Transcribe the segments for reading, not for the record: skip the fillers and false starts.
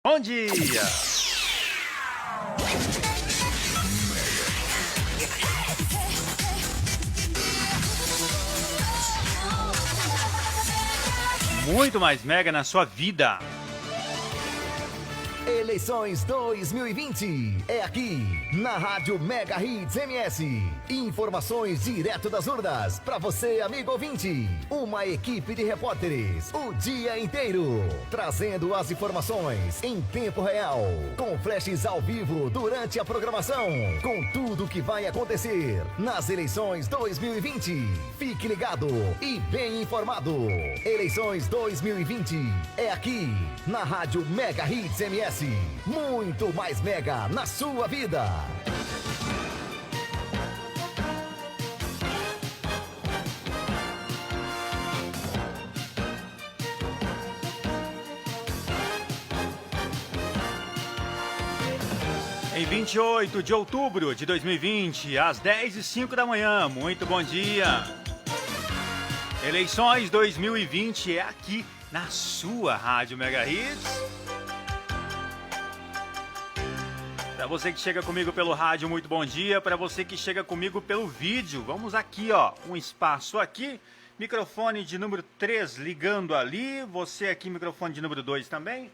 Bom dia! Muito mais mega na sua vida. Eleições 2020 é aqui na Rádio Mega Hits MS. Informações direto das urnas para você, amigo ouvinte. Uma equipe de repórteres o dia inteiro, trazendo as informações em tempo real, com flashes ao vivo durante a programação, com tudo o que vai acontecer nas eleições 2020. Fique ligado e bem informado. Eleições 2020 é aqui na Rádio Mega Hits MS. Muito mais mega na sua vida. Em 28 de outubro de 2020, às 10h05 da manhã. Muito bom dia. Eleições 2020 é aqui na sua Rádio Mega Hits. Para você que chega comigo pelo rádio, muito bom dia. Para você que chega comigo pelo vídeo, vamos aqui, ó, um espaço aqui. Microfone de número 3 ligando ali. Você aqui, microfone de número 2 também.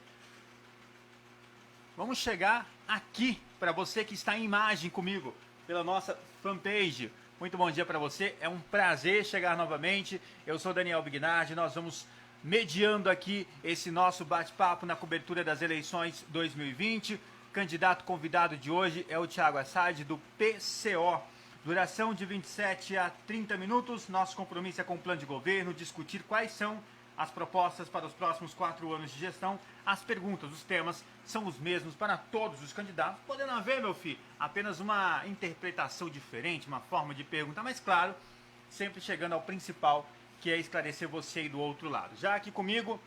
Vamos chegar aqui para você que está em imagem comigo pela nossa fanpage. Muito bom dia para você. É um prazer chegar novamente. Eu sou Daniel Bignardi. Nós vamos mediando aqui esse nosso bate-papo na cobertura das eleições 2020. Candidato convidado de hoje é o Thiago Assad, do PCO. Duração de 27 a 30 minutos. Nosso compromisso é com o plano de governo, discutir quais são as propostas para os próximos 4 anos de gestão. As perguntas, os temas são os mesmos para todos os candidatos. Podendo haver, meu filho, apenas uma interpretação diferente, uma forma de perguntar, mas claro, sempre chegando ao principal, que é esclarecer você aí do outro lado. Já aqui comigo,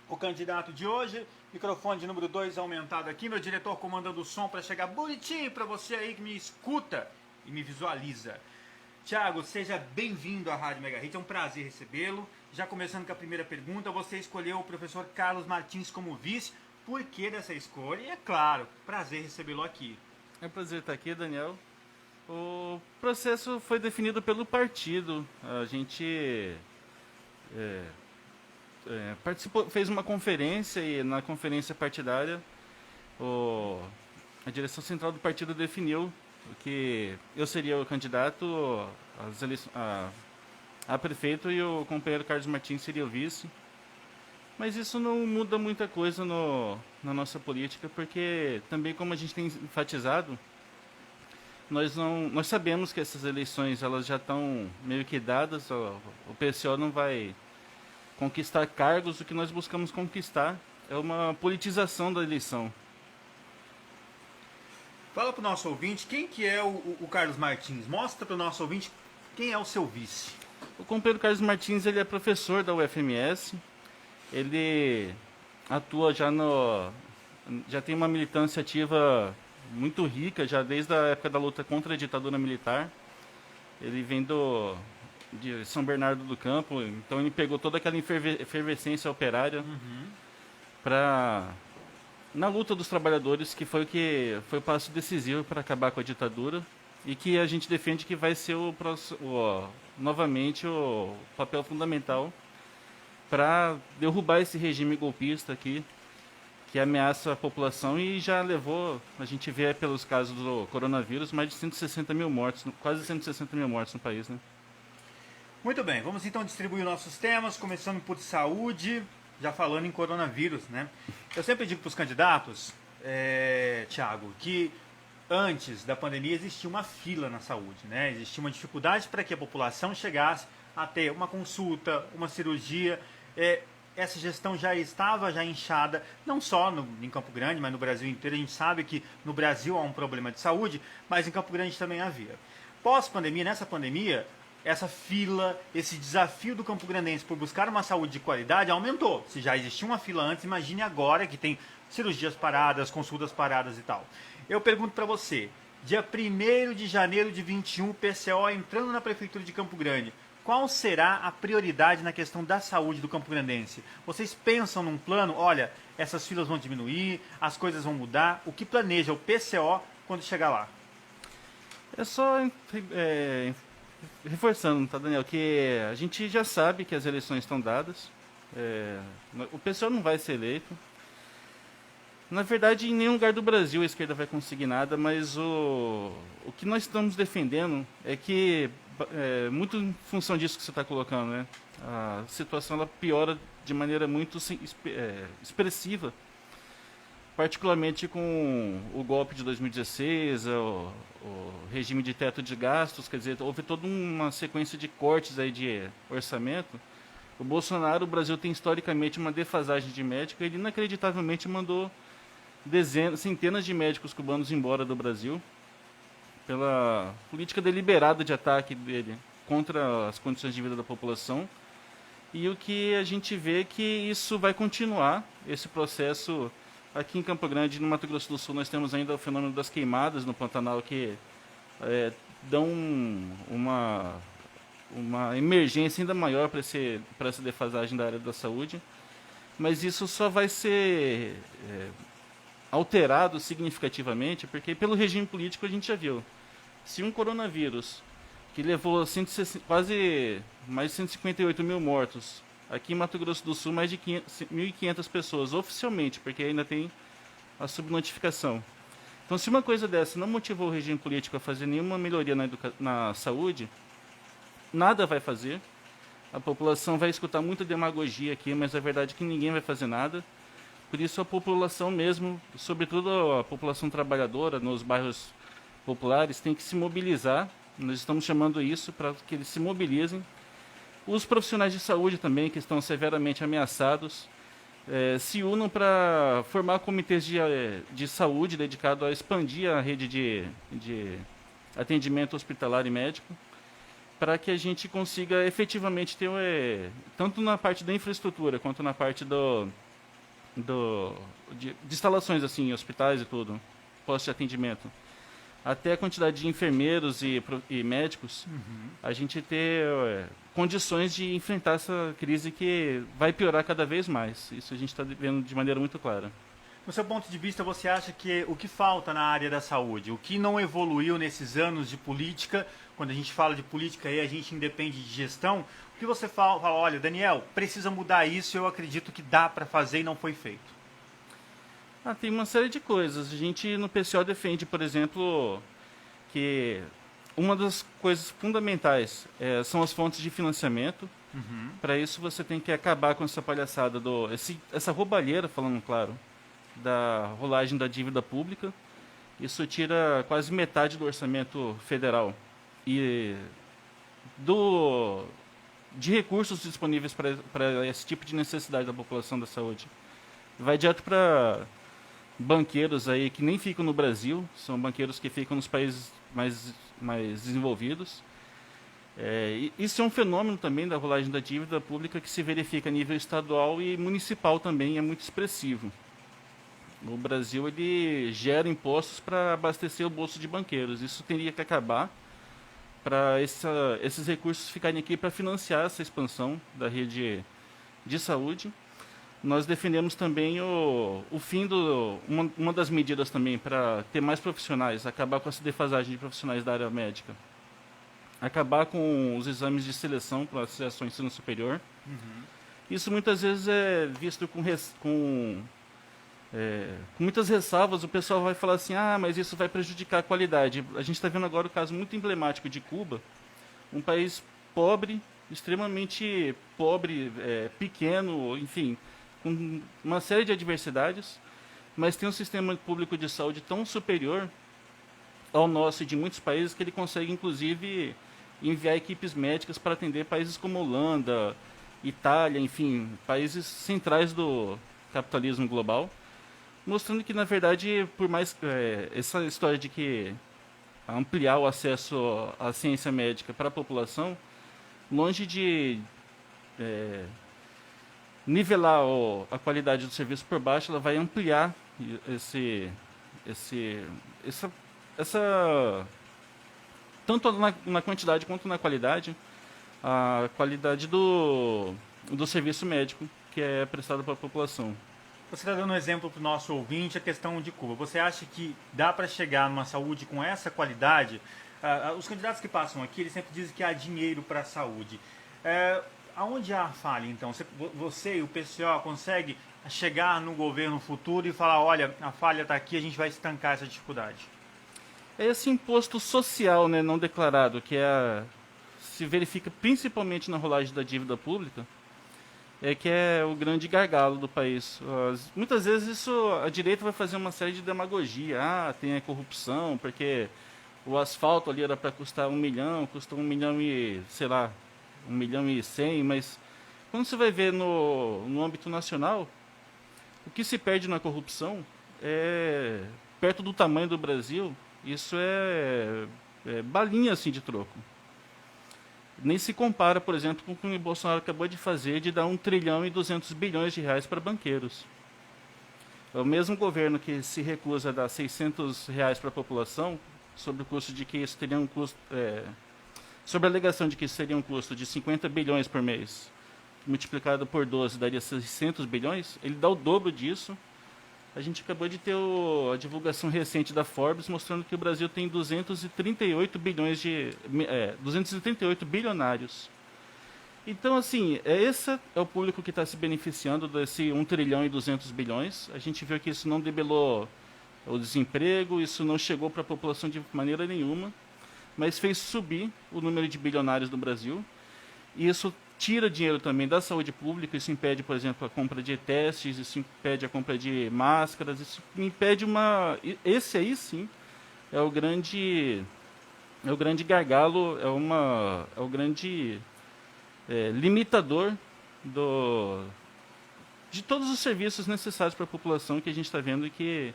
o candidato de hoje, microfone de número 2 aumentado aqui, meu diretor comandando o som para chegar bonitinho para você aí que me escuta e me visualiza. Thiago, seja bem-vindo à Rádio Mega Hits, é um prazer recebê-lo. Já começando com a primeira pergunta, você escolheu o professor Carlos Martins como vice. Por que dessa escolha? E é claro, prazer recebê-lo aqui. É um prazer estar aqui, Daniel. O processo foi definido pelo partido. A gente participou, fez uma conferência e na conferência partidária a direção central do partido definiu que eu seria o candidato a prefeito e o companheiro Carlos Martins seria o vice. Mas isso não muda muita coisa na nossa política, porque também, como a gente tem enfatizado, nós sabemos que essas eleições elas já estão meio que dadas. O PCO não vai conquistar cargos. O que nós buscamos conquistar é uma politização da eleição. Fala para o nosso ouvinte quem que é o Carlos Martins. Mostra para o nosso ouvinte quem é o seu vice. O companheiro Carlos Martins ele é professor da UFMS. Ele atua já tem uma militância ativa muito rica, já desde a época da luta contra a ditadura militar. Ele vem de São Bernardo do Campo, então ele pegou toda aquela efervescência operária na luta dos trabalhadores, que foi o passo decisivo para acabar com a ditadura e que a gente defende que vai ser novamente o papel fundamental para derrubar esse regime golpista aqui, que ameaça a população e já levou, a gente vê pelos casos do coronavírus, mais de 160 mil mortos, quase 160 mil mortos no país, né? Muito bem, vamos então distribuir nossos temas, começando por saúde, já falando em coronavírus, né? Eu sempre digo para os candidatos, Thiago, que antes da pandemia existia uma fila na saúde, né? Existia uma dificuldade para que a população chegasse a ter uma consulta, uma cirurgia. Essa gestão já estava inchada, não só em Campo Grande, mas no Brasil inteiro. A gente sabe que no Brasil há um problema de saúde, mas em Campo Grande também havia. Pós-pandemia, nessa pandemia, essa fila, esse desafio do campograndense por buscar uma saúde de qualidade aumentou. Se já existia uma fila antes, imagine agora que tem cirurgias paradas, consultas paradas e tal. Eu pergunto para você, dia 1º de janeiro de 21, PCO entrando na Prefeitura de Campo Grande, qual será a prioridade na questão da saúde do campograndense? Vocês pensam num plano, olha, essas filas vão diminuir, as coisas vão mudar, o que planeja o PCO quando chegar lá? É só reforçando, tá, Daniel, que a gente já sabe que as eleições estão dadas, o PCO não vai ser eleito. Na verdade, em nenhum lugar do Brasil a esquerda vai conseguir nada, mas o que nós estamos defendendo é que, muito em função disso que você está colocando, né, a situação ela piora de maneira muito expressiva, particularmente com o golpe de 2016, o regime de teto de gastos, quer dizer, houve toda uma sequência de cortes aí de orçamento. O Bolsonaro, o Brasil tem historicamente uma defasagem de médico, ele inacreditavelmente mandou centenas de médicos cubanos embora do Brasil pela política deliberada de ataque dele contra as condições de vida da população. E o que a gente vê é que isso vai continuar, esse processo. Aqui em Campo Grande, no Mato Grosso do Sul, nós temos ainda o fenômeno das queimadas no Pantanal, que dão uma emergência ainda maior para essa defasagem da área da saúde. Mas isso só vai ser alterado significativamente, porque pelo regime político a gente já viu. Se um coronavírus, que levou quase mais de 158 mil mortos, aqui em Mato Grosso do Sul mais de 1.500 pessoas, oficialmente, porque ainda tem a subnotificação. Então, se uma coisa dessa não motivou o regime político a fazer nenhuma melhoria na saúde, nada vai fazer. A população vai escutar muita demagogia aqui, mas a verdade é que ninguém vai fazer nada. Por isso a população mesmo, sobretudo a população trabalhadora nos bairros populares, tem que se mobilizar. Nós estamos chamando isso para que eles se mobilizem. Os profissionais de saúde também, que estão severamente ameaçados, se unam para formar comitês de saúde dedicado a expandir a rede de atendimento hospitalar e médico, para que a gente consiga efetivamente ter, tanto na parte da infraestrutura, quanto na parte de instalações, assim, hospitais e tudo, postos de atendimento, até a quantidade de enfermeiros e médicos, a gente ter condições de enfrentar essa crise que vai piorar cada vez mais. Isso a gente está vendo de maneira muito clara. No seu ponto de vista, você acha que o que falta na área da saúde, o que não evoluiu nesses anos de política, quando a gente fala de política aí a gente independe de gestão, o que você fala, olha, Daniel, precisa mudar isso, eu acredito que dá para fazer e não foi feito? Tem uma série de coisas. A gente no PCO defende, por exemplo, que uma das coisas fundamentais são as fontes de financiamento. Para isso você tem que acabar com essa palhaçada, essa roubalheira, falando claro, da rolagem da dívida pública. Isso tira quase metade do orçamento federal e de recursos disponíveis para esse tipo de necessidade da população da saúde. Vai direto para banqueiros aí que nem ficam no Brasil, são banqueiros que ficam nos países mais desenvolvidos. Isso é um fenômeno também da rolagem da dívida pública que se verifica a nível estadual e municipal também, é muito expressivo. O Brasil ele gera impostos para abastecer o bolso de banqueiros. Isso teria que acabar para esses recursos ficarem aqui para financiar essa expansão da rede de saúde. Nós defendemos também o fim uma das medidas também para ter mais profissionais, acabar com essa defasagem de profissionais da área médica, acabar com os exames de seleção para acesso ao ensino superior. Isso muitas vezes é visto com muitas ressalvas. O pessoal vai falar assim, mas isso vai prejudicar a qualidade. A gente está vendo agora o caso muito emblemático de Cuba, um país pobre, extremamente pobre, pequeno, enfim, com uma série de adversidades, mas tem um sistema público de saúde tão superior ao nosso e de muitos países que ele consegue, inclusive, enviar equipes médicas para atender países como Holanda, Itália, enfim, países centrais do capitalismo global, mostrando que, na verdade, por mais essa história de que ampliar o acesso à ciência médica para a população, longe de nivelar a qualidade do serviço por baixo, ela vai ampliar essa tanto na quantidade quanto na qualidade, a qualidade do serviço médico que é prestado para a população. Você está dando um exemplo para o nosso ouvinte, a questão de Cuba. Você acha que dá para chegar numa saúde com essa qualidade? Os candidatos que passam aqui, eles sempre dizem que há dinheiro para a saúde. Aonde há a falha, então? Você e o PCO consegue chegar no governo futuro e falar, olha, a falha está aqui, a gente vai estancar essa dificuldade? É esse imposto social, né, não declarado, que se verifica principalmente na rolagem da dívida pública, que é o grande gargalo do país. Muitas vezes a direita vai fazer uma série de demagogia. Tem a corrupção, porque o asfalto ali era para custar 1 milhão, custou 1 milhão e, sei lá, 1 milhão e 100, mas quando você vai ver no âmbito nacional, o que se perde na corrupção é, perto do tamanho do Brasil, isso é balinha assim de troco. Nem se compara, por exemplo, com o que o Bolsonaro acabou de fazer, de dar 1 trilhão e 200 bilhões de reais para banqueiros. É o mesmo governo que se recusa a dar 600 reais para a população, sobre o custo de que isso teria um custo, sobre a alegação de que isso seria um custo de 50 bilhões por mês, multiplicado por 12 daria 600 bilhões, ele dá o dobro disso. A gente acabou de ter a divulgação recente da Forbes mostrando que o Brasil tem 238 bilionários. Então, assim, esse é o público que está se beneficiando desse 1 trilhão e 200 bilhões. A gente viu que isso não debelou o desemprego, isso não chegou para a população de maneira nenhuma, mas fez subir o número de bilionários do Brasil. E isso tira dinheiro também da saúde pública, isso impede, por exemplo, a compra de testes, isso impede a compra de máscaras, isso impede esse aí sim é o grande gargalo, é o grande limitador de todos os serviços necessários para a população, que a gente está vendo que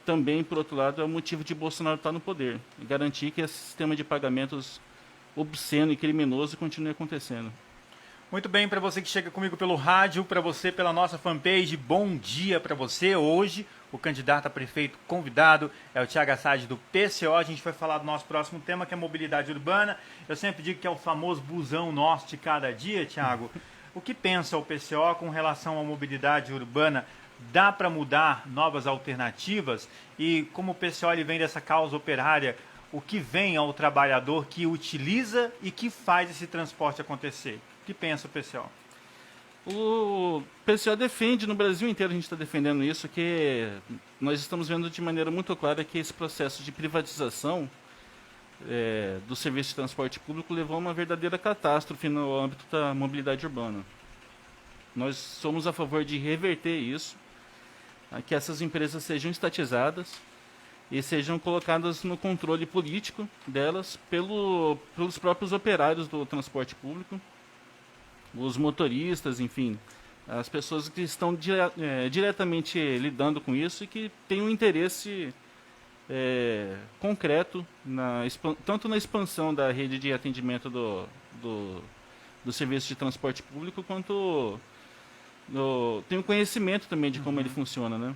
também, por outro lado, é o motivo de Bolsonaro estar no poder, e garantir que esse sistema de pagamentos obsceno e criminoso continue acontecendo. Muito bem, para você que chega comigo pelo rádio, para você pela nossa fanpage, bom dia para você. Hoje, o candidato a prefeito convidado é o Thiago Assad do PCO. A gente vai falar do nosso próximo tema, que é mobilidade urbana. Eu sempre digo que é o famoso busão nosso de cada dia, Thiago. O que pensa o PCO com relação à mobilidade urbana? Dá para mudar novas alternativas? E como o PCO ele vem dessa causa operária, o que vem ao trabalhador que utiliza e que faz esse transporte acontecer? O que pensa o PCO? O PCO defende, no Brasil inteiro a gente está defendendo isso, que nós estamos vendo de maneira muito clara que esse processo de privatização do serviço de transporte público levou a uma verdadeira catástrofe no âmbito da mobilidade urbana. Nós somos a favor de reverter isso, que essas empresas sejam estatizadas e sejam colocadas no controle político delas pelos próprios operários do transporte público, os motoristas, enfim, as pessoas que estão diretamente lidando com isso e que têm um interesse concreto, tanto na expansão da rede de atendimento do serviço de transporte público, quanto tem um conhecimento também de como ele funciona, né?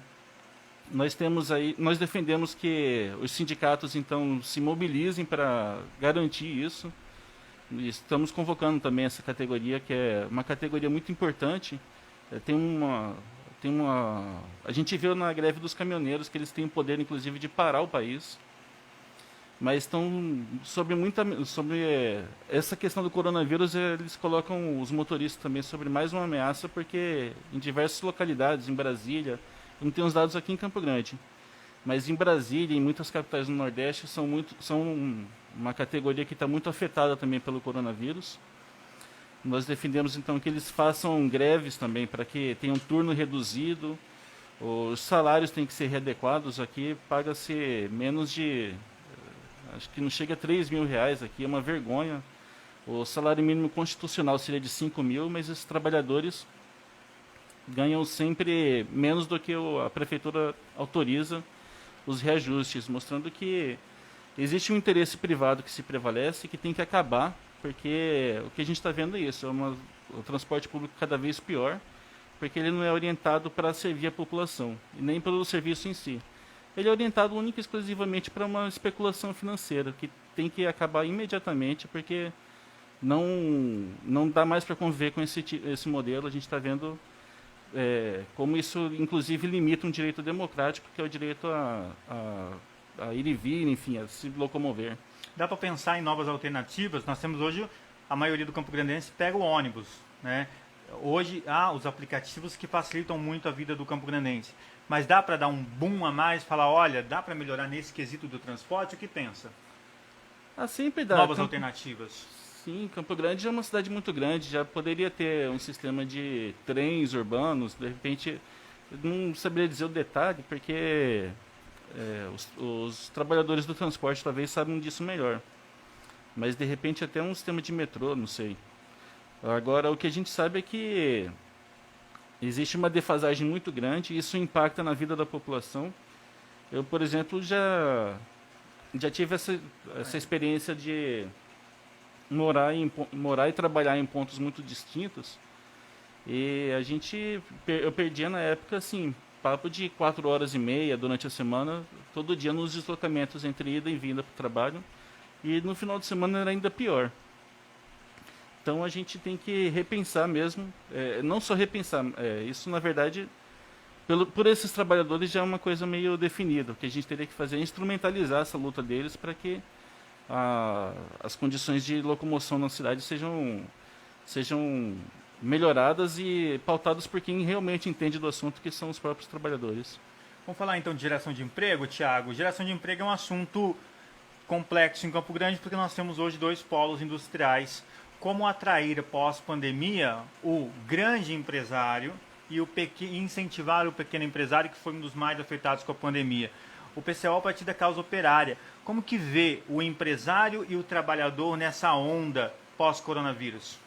Nós defendemos que os sindicatos então se mobilizem para garantir isso. Estamos convocando também essa categoria, que é uma categoria muito importante. A gente viu na greve dos caminhoneiros que eles têm o poder, inclusive, de parar o país. Mas estão sobre essa questão do coronavírus, eles colocam os motoristas também sobre mais uma ameaça, porque em diversas localidades, em Brasília, não tem os dados aqui em Campo Grande, mas em Brasília e em muitas capitais do Nordeste são uma categoria que está muito afetada também pelo coronavírus. Nós defendemos então que eles façam greves também para que tenham um turno reduzido, os salários têm que ser readequados. Aqui paga-se menos de, acho que não chega a 3 mil reais aqui, é uma vergonha. O salário mínimo constitucional seria de 5 mil, mas esses trabalhadores ganham sempre menos do que a prefeitura autoriza os reajustes, mostrando que existe um interesse privado que se prevalece e que tem que acabar, porque o que a gente está vendo é isso, o transporte público cada vez pior, porque ele não é orientado para servir a população, e nem pelo serviço em si. Ele é orientado única e exclusivamente para uma especulação financeira, que tem que acabar imediatamente, porque não dá mais para conviver com esse modelo. A gente está vendo como isso, inclusive, limita um direito democrático, que é o direito a ir e vir, enfim, a se locomover. Dá para pensar em novas alternativas? Nós temos hoje, a maioria do campo-grandense pega o ônibus, né? Hoje há os aplicativos que facilitam muito a vida do campo-grandense. Mas dá para dar um boom a mais, falar, olha, dá para melhorar nesse quesito do transporte? O que pensa? Sempre dá. Novas alternativas. Sim, Campo Grande é uma cidade muito grande, já poderia ter um sistema de trens urbanos, de repente, eu não saberia dizer o detalhe, porque os trabalhadores do transporte talvez sabem disso melhor. Mas de repente até um sistema de metrô, não sei. Agora, o que a gente sabe é que existe uma defasagem muito grande e isso impacta na vida da população. Eu, por exemplo, já tive essa experiência de morar e trabalhar em pontos muito distintos. E eu perdia na época, assim, papo de 4 horas e meia durante a semana, todo dia nos deslocamentos entre ida e vinda para o trabalho. E no final de semana era ainda pior. Então a gente tem que repensar mesmo, não só repensar, isso na verdade, por esses trabalhadores já é uma coisa meio definida. O que a gente teria que fazer é instrumentalizar essa luta deles para que as condições de locomoção na cidade sejam melhoradas e pautadas por quem realmente entende do assunto, que são os próprios trabalhadores. Vamos falar então de geração de emprego, Thiago. Geração de emprego é um assunto complexo em Campo Grande porque nós temos hoje 2 polos industriais. Como atrair pós-pandemia o grande empresário e incentivar o pequeno empresário, que foi um dos mais afetados com a pandemia. O PCO a partir da causa operária. Como que vê o empresário e o trabalhador nessa onda pós-coronavírus?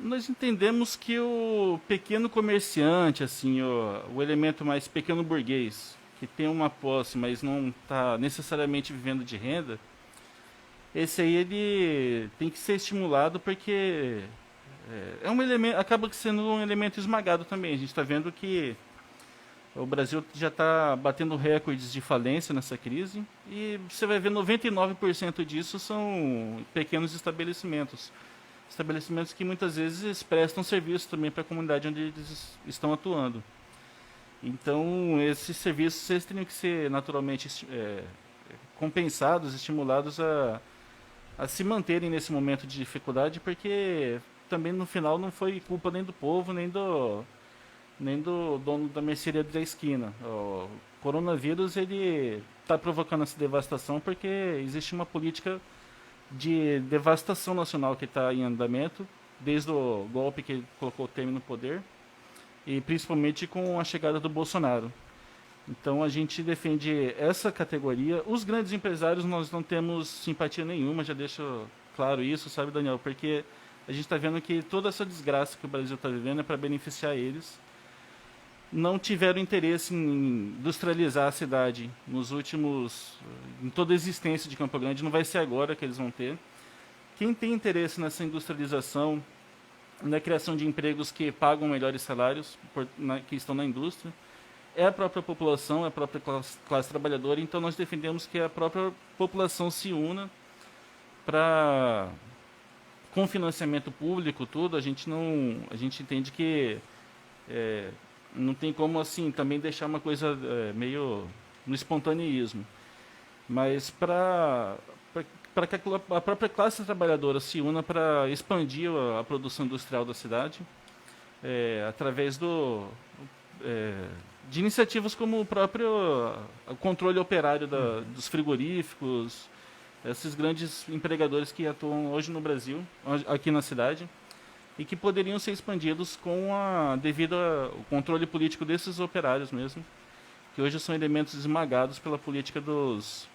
Nós entendemos que o pequeno comerciante, assim, o elemento mais pequeno burguês, que tem uma posse, mas não está necessariamente vivendo de renda, esse aí ele tem que ser estimulado porque é um elemento, acaba sendo um elemento esmagado também. A gente está vendo que o Brasil já está batendo recordes de falência nessa crise e você vai ver 99% disso são pequenos estabelecimentos. Estabelecimentos que muitas vezes prestam serviço também para a comunidade onde eles estão atuando. Então, esses serviços eles teriam que ser naturalmente compensados, estimulados a se manterem nesse momento de dificuldade, porque também no final não foi culpa nem do povo, nem do dono da mercearia da esquina. O coronavírus ele está provocando essa devastação porque existe uma política de devastação nacional que está em andamento, desde o golpe que colocou o Temer no poder, e principalmente com a chegada do Bolsonaro. Então a gente defende essa categoria. Os grandes empresários nós não temos simpatia nenhuma, já deixo claro isso, sabe, Daniel? Porque a gente está vendo que toda essa desgraça que o Brasil está vivendo é para beneficiar eles. Não tiveram interesse em industrializar a cidade em toda a existência de Campo Grande, não vai ser agora que eles vão ter. Quem tem interesse nessa industrialização, na criação de empregos que pagam melhores salários, que estão na indústria, é a própria população, é a própria classe trabalhadora. Então nós defendemos que a própria população se una com financiamento público, tudo. A gente entende que não tem como assim também deixar uma coisa meio no espontaneísmo, mas para que a própria classe trabalhadora se una para expandir a produção industrial da cidade, através de iniciativas como o próprio controle operário dos frigoríficos, esses grandes empregadores que atuam hoje no Brasil, aqui na cidade, e que poderiam ser expandidos devido ao controle político desses operários mesmo, que hoje são elementos esmagados pela política dos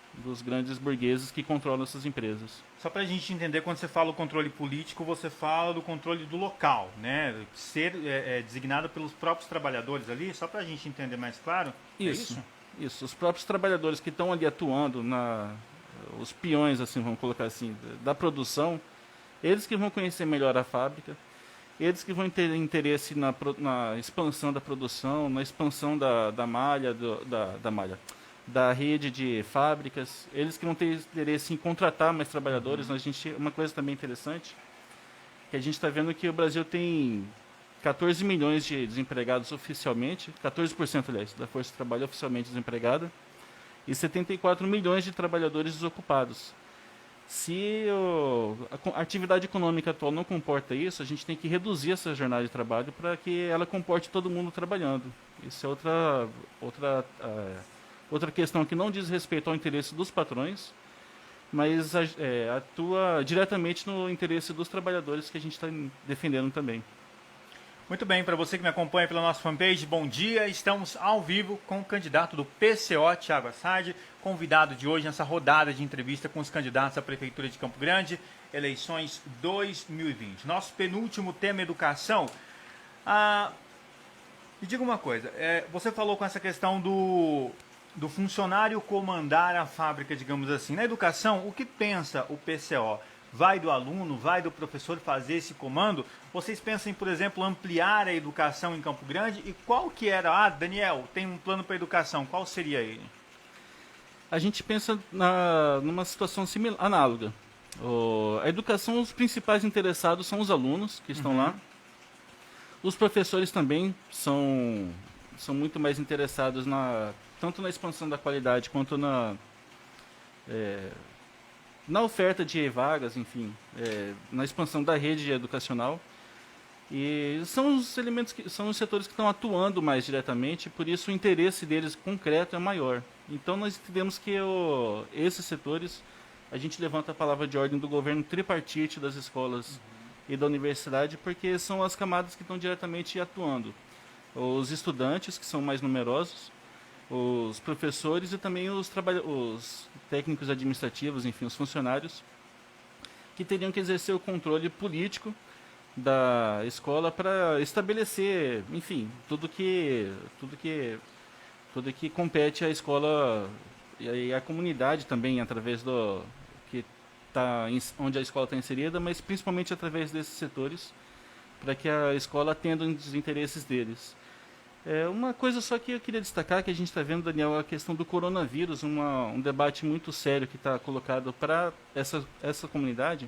grandes burgueses que controlam essas empresas. Só para a gente entender, quando você fala o controle político, você fala do controle do local, né? Ser designado pelos próprios trabalhadores ali, só para a gente entender mais claro. Isso. Os próprios trabalhadores que estão ali atuando, os peões, assim, vamos colocar assim, da produção, eles que vão conhecer melhor a fábrica, eles que vão ter interesse na expansão da produção, na expansão da malha, da rede de fábricas, eles que vão ter interesse em contratar mais trabalhadores. Uma coisa também interessante que a gente está vendo que o Brasil tem 14 milhões de desempregados oficialmente, 14%, aliás, da força de trabalho oficialmente desempregada, e 74 milhões de trabalhadores desocupados. Se a atividade econômica atual não comporta isso, a gente tem que reduzir essa jornada de trabalho para que ela comporte todo mundo trabalhando. Isso é outra questão que não diz respeito ao interesse dos patrões, mas atua diretamente no interesse dos trabalhadores que a gente está defendendo também. Muito bem, para você que me acompanha pela nossa fanpage, bom dia. Estamos ao vivo com o candidato do PCO, Thiago Assad, convidado de hoje nessa rodada de entrevista com os candidatos à Prefeitura de Campo Grande, eleições 2020. Nosso penúltimo tema, educação. Me diga uma coisa, você falou com essa questão do funcionário comandar a fábrica, digamos assim. Na educação, o que pensa o PCO? Vai do aluno, vai do professor fazer esse comando? Vocês pensam em, por exemplo, ampliar a educação em Campo Grande? E qual que era? Daniel, tem um plano para a educação, qual seria ele? A gente pensa numa situação análoga. A educação, os principais interessados são os alunos que estão lá. Os professores também são muito mais interessados tanto na expansão da qualidade quanto na oferta de vagas, enfim, na expansão da rede educacional. E são os setores que estão atuando mais diretamente, por isso o interesse deles concreto é maior. Então nós entendemos que esses setores, a gente levanta a palavra de ordem do governo tripartite das escolas e da universidade, porque são as camadas que estão diretamente atuando. Os estudantes, que são mais numerosos, os professores e também os técnicos administrativos, enfim, os funcionários, que teriam que exercer o controle político da escola para estabelecer, enfim, tudo que compete à escola e à comunidade também, através onde a escola está inserida, mas principalmente através desses setores, para que a escola atenda os interesses deles. Uma coisa só que eu queria destacar, que a gente está vendo, Daniel, é a questão do coronavírus, um debate muito sério que está colocado para essa comunidade.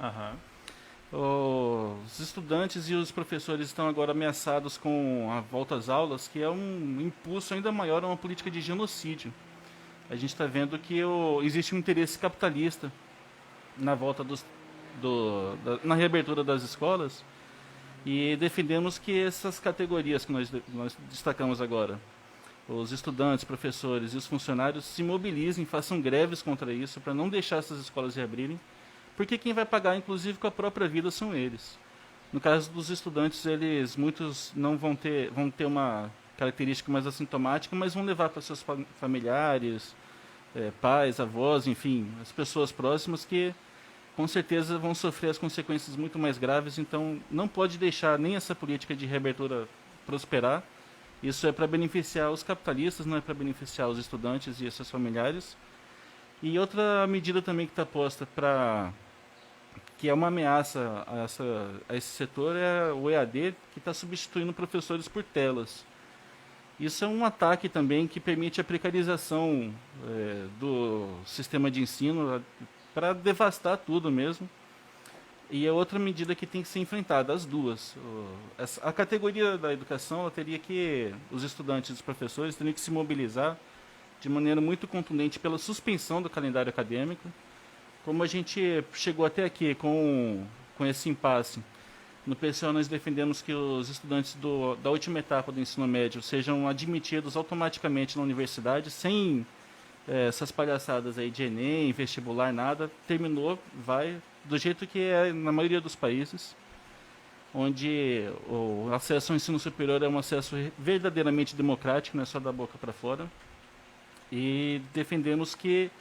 Os estudantes e os professores estão agora ameaçados com a volta às aulas, que é um impulso ainda maior a uma política de genocídio. A gente está vendo que existe um interesse capitalista na volta na reabertura das escolas, e defendemos que essas categorias que nós destacamos agora, os estudantes, professores e os funcionários, se mobilizem, façam greves contra isso, para não deixar essas escolas reabrirem, porque quem vai pagar, inclusive, com a própria vida são eles. No caso dos estudantes, muitos não vão ter uma característica mais assintomática, mas vão levar para seus familiares, pais, avós, enfim, as pessoas próximas que com certeza vão sofrer as consequências muito mais graves. Então não pode deixar nem essa política de reabertura prosperar. Isso é para beneficiar os capitalistas, não é para beneficiar os estudantes e seus familiares. E outra medida também que está posta que é uma ameaça a esse setor, é o EAD, que está substituindo professores por telas. Isso é um ataque também que permite a precarização do sistema de ensino, para devastar tudo mesmo. E é outra medida que tem que ser enfrentada, as duas. A categoria da educação, os estudantes e os professores teriam que se mobilizar de maneira muito contundente pela suspensão do calendário acadêmico. Como a gente chegou até aqui com esse impasse, no PCO nós defendemos que os estudantes da última etapa do ensino médio sejam admitidos automaticamente na universidade, sem essas palhaçadas aí de Enem, vestibular, nada. Terminou, vai do jeito que é na maioria dos países, onde o acesso ao ensino superior é um acesso verdadeiramente democrático, não é só da boca para fora. E defendemos que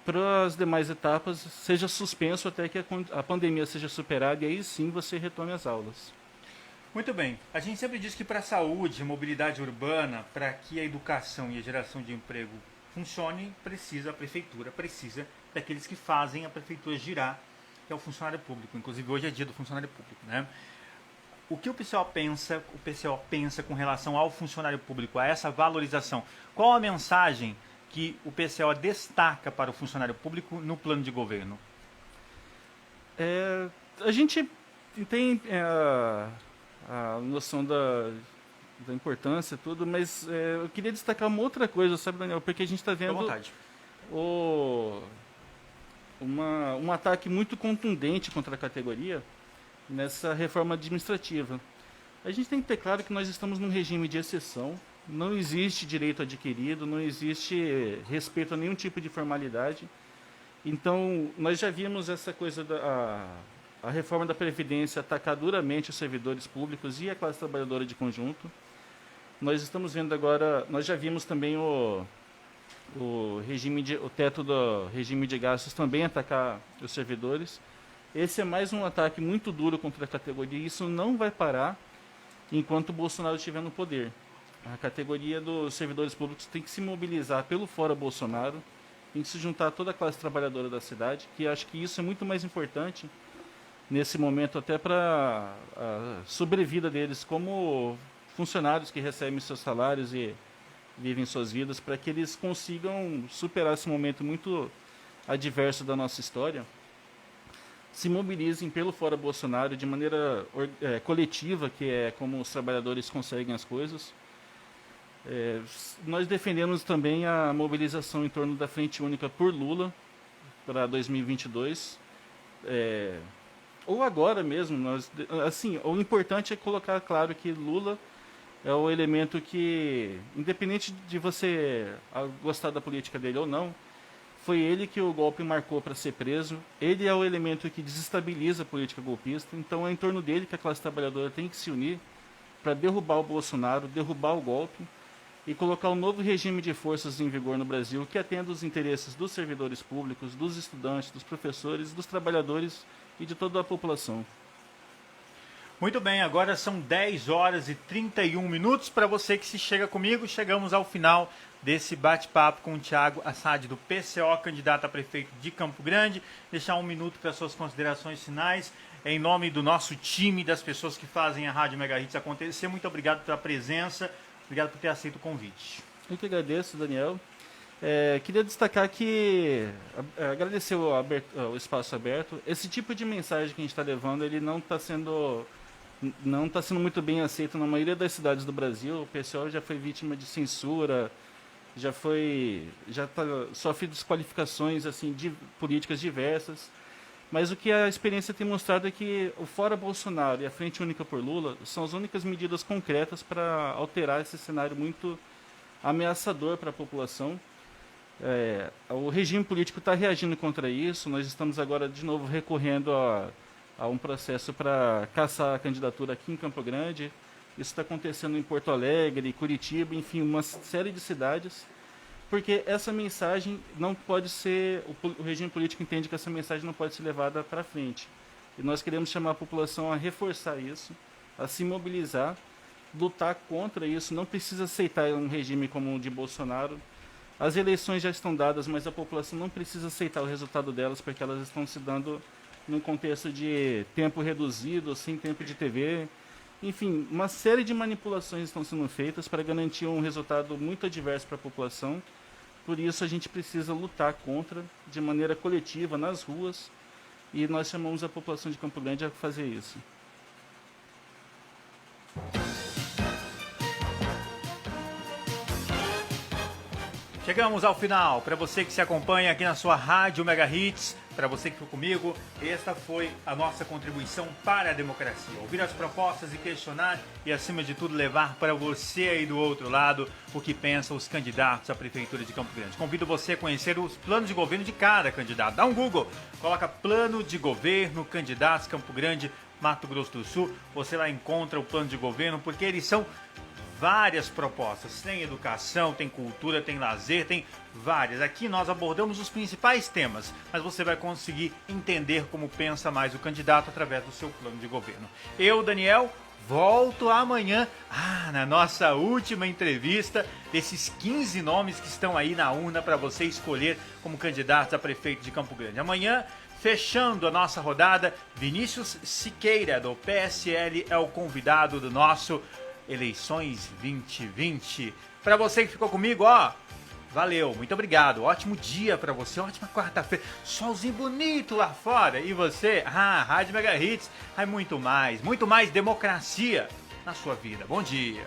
para as demais etapas seja suspenso até que a pandemia seja superada, e aí sim você retome as aulas. Muito bem. A gente sempre diz que para a saúde, mobilidade urbana, para que a educação e a geração de emprego funcione, a prefeitura precisa daqueles que fazem a prefeitura girar, que é o funcionário público. Inclusive hoje é dia do funcionário público, né? O que o PCO pensa com relação ao funcionário público, a essa valorização? Qual a mensagem que o PCO destaca para o funcionário público no plano de governo? A gente tem a noção da importância e tudo, mas eu queria destacar uma outra coisa, sabe, Daniel? Porque a gente está Fique à vendo vontade. um ataque muito contundente contra a categoria nessa reforma administrativa. A gente tem que ter claro que nós estamos num regime de exceção, não existe direito adquirido, não existe respeito a nenhum tipo de formalidade. Então, nós já vimos essa coisa a reforma da Previdência atacar duramente os servidores públicos e a classe trabalhadora de conjunto. Nós estamos vendo agora, nós já vimos também o teto do regime de gastos também atacar os servidores. Esse é mais um ataque muito duro contra a categoria e isso não vai parar enquanto o Bolsonaro estiver no poder. A categoria dos servidores públicos tem que se mobilizar pelo fora Bolsonaro, tem que se juntar a toda a classe trabalhadora da cidade, que acho que isso é muito mais importante nesse momento até para a sobrevida deles como funcionários que recebem seus salários e vivem suas vidas, para que eles consigam superar esse momento muito adverso da nossa história. Se mobilizem pelo fora Bolsonaro de maneira coletiva, que é como os trabalhadores conseguem as coisas. Nós defendemos também a mobilização em torno da Frente Única por Lula para 2022. Ou agora mesmo. O importante é colocar claro que Lula é o elemento que, independente de você gostar da política dele ou não, foi ele que o golpe marcou para ser preso. Ele é o elemento que desestabiliza a política golpista. Então é em torno dele que a classe trabalhadora tem que se unir para derrubar o Bolsonaro, derrubar o golpe e colocar um novo regime de forças em vigor no Brasil que atenda os interesses dos servidores públicos, dos estudantes, dos professores, dos trabalhadores e de toda a população. Muito bem, agora são 10 horas e 31 minutos. Para você que se chega comigo, chegamos ao final desse bate-papo com o Thiago Assad, do PCO, candidato a prefeito de Campo Grande. Deixar um minuto para suas considerações finais. Em nome do nosso time, das pessoas que fazem a Rádio Mega Hits acontecer, muito obrigado pela presença, obrigado por ter aceito o convite. Eu que agradeço, Daniel. Queria destacar que, agradecer o espaço aberto. Esse tipo de mensagem que a gente está levando, ele não está sendo muito bem aceito na maioria das cidades do Brasil. O PCO já foi vítima de censura, sofre desqualificações assim, de políticas diversas. Mas o que a experiência tem mostrado é que o Fora Bolsonaro e a Frente Única por Lula são as únicas medidas concretas para alterar esse cenário muito ameaçador para a população. O regime político está reagindo contra isso. Nós estamos agora de novo recorrendo a um processo para caçar a candidatura aqui em Campo Grande. Isso está acontecendo em Porto Alegre, Curitiba, enfim, uma série de cidades, porque essa mensagem não pode ser, o regime político entende que essa mensagem não pode ser levada para frente. E nós queremos chamar a população a reforçar isso, a se mobilizar, lutar contra isso. Não precisa aceitar um regime como o de Bolsonaro. As eleições já estão dadas, mas a população não precisa aceitar o resultado delas, porque elas estão se dando num contexto de tempo reduzido, sem tempo de TV. Enfim, uma série de manipulações estão sendo feitas para garantir um resultado muito adverso para a população. Por isso a gente precisa lutar contra, de maneira coletiva, nas ruas, e nós chamamos a população de Campo Grande a fazer isso. Chegamos ao final. Para você que se acompanha aqui na sua Rádio Mega Hits, para você que ficou comigo, esta foi a nossa contribuição para a democracia. Ouvir as propostas e questionar e, acima de tudo, levar para você aí do outro lado o que pensam os candidatos à Prefeitura de Campo Grande. Convido você a conhecer os planos de governo de cada candidato. Dá um Google, coloca plano de governo, candidatos Campo Grande, Mato Grosso do Sul. Você lá encontra o plano de governo, porque eles são várias propostas. Tem educação, tem cultura, tem lazer, tem várias. Aqui nós abordamos os principais temas, mas você vai conseguir entender como pensa mais o candidato através do seu plano de governo. Eu, Daniel, volto amanhã, na nossa última entrevista desses 15 nomes que estão aí na urna para você escolher como candidatos a prefeito de Campo Grande. Amanhã, fechando a nossa rodada, Vinícius Siqueira, do PSL, é o convidado do nosso Eleições 2020. Para você que ficou comigo, Valeu, muito obrigado. Ótimo dia pra você, ótima quarta-feira. Solzinho bonito lá fora. E você? Rádio Mega Hits. Muito mais democracia na sua vida. Bom dia.